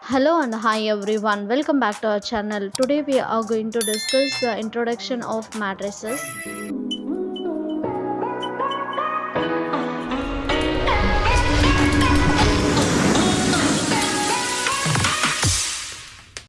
Hello and hi everyone, welcome back to our channel. Today we are going to discuss the introduction of matrices.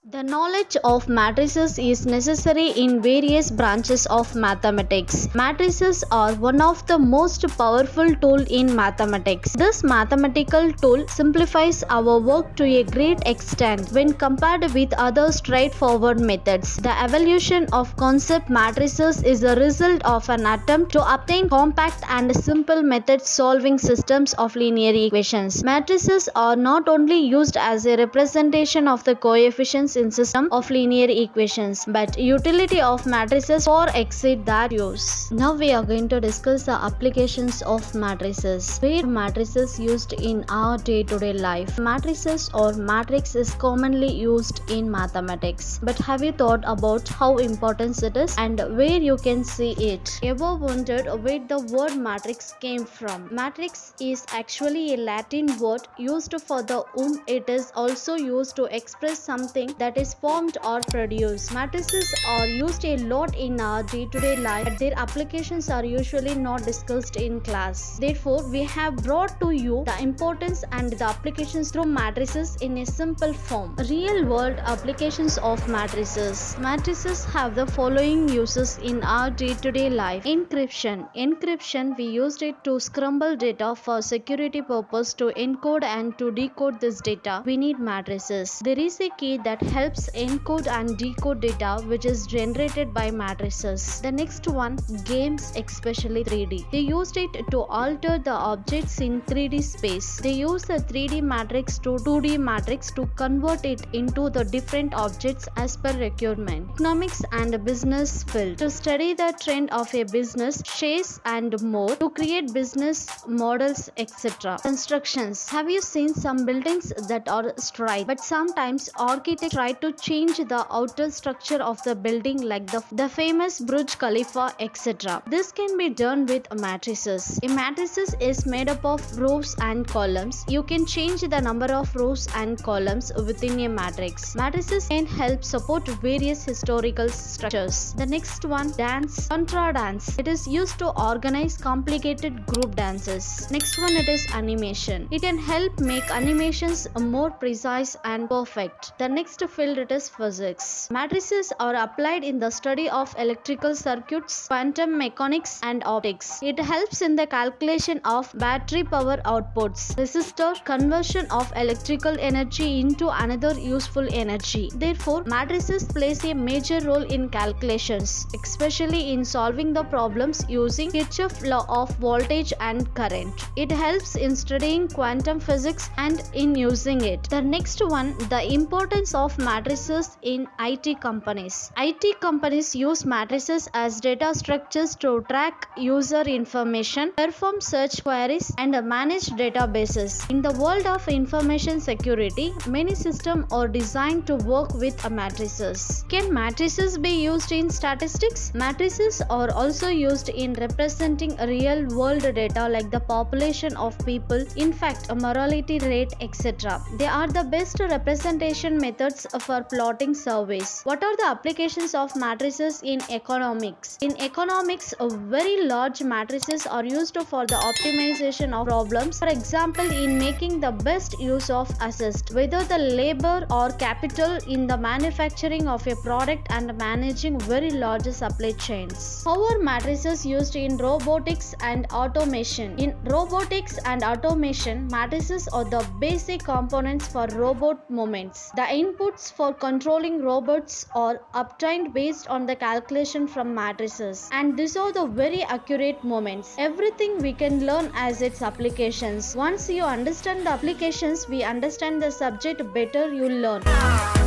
The knowledge of matrices is necessary in various branches of mathematics. Matrices are one of the most powerful tools in mathematics. This mathematical tool simplifies our work to a great extent when compared with other straightforward methods. The evolution of concept matrices is a result of an attempt to obtain compact and simple method solving systems of linear equations. Matrices are not only used as a representation of the coefficients in system of linear equations, but utility of matrices far exceed that use. Now we are going to discuss the applications of matrices. Where matrices used in our day-to-day life. Matrices or matrix is commonly used in mathematics. But have you thought about how important it is and where you can see it? Ever wondered where the word matrix came from? Matrix is actually a Latin word used for the whom. It is also used to express something that is formed or produced. Matrices are used a lot in our day-to-day life, but their applications are usually not discussed in class. Therefore, we have brought to you the importance and the applications through matrices in a simple form. Real-world applications of matrices. Matrices have the following uses in our day-to-day life. Encryption. Encryption, we used it to scramble data for security purpose. To encode and to decode this data, we need matrices. There is a key that helps encode and decode data which is generated by matrices. The next one, games, especially 3D. They used it to alter the objects in 3D space. They use the 3D matrix to 2D matrix to convert it into the different objects as per requirement. Economics and business field. To study the trend of a business, shares and more. To create business models, etc. Constructions. Have you seen some buildings that are straight, but sometimes architects try to change the outer structure of the building, like the famous Burj Khalifa, etc. This can be done with matrices. A matrices is made up of rows and columns. You can change the number of rows and columns within a matrix. Matrices can help support various historical structures. The next one, dance, contra dance. It is used to organize complicated group dances. Next one, it is animation. It can help make animations more precise and perfect. The next field, it is physics. Matrices are applied in the study of electrical circuits, quantum mechanics and optics. It helps in the calculation of battery power outputs, resistor, conversion of electrical energy into another useful energy. Therefore, matrices plays a major role in calculations, especially in solving the problems using Kirchhoff's law of voltage and current. It helps in studying quantum physics and in using it. The next one, the importance of matrices in IT companies. IT companies use matrices as data structures to track user information, perform search queries, and manage databases. In the world of information security, many systems are designed to work with matrices. Can matrices be used in statistics? Matrices are also used in representing real world data like the population of people, in fact, a mortality rate, etc. They are the best representation methods for plotting surveys. What are the applications of matrices in economics? In economics, very large matrices are used for the optimization of problems. For example, in making the best use of assets, whether the labor or capital in the manufacturing of a product and managing very large supply chains. How are matrices used in robotics and automation? In robotics and automation, matrices are the basic components for robot movements. The inputs for controlling robots are obtained based on the calculation from matrices, and these are the very accurate moments. Everything we can learn as its applications. Once you understand the applications, we understand the subject better, you'll learn.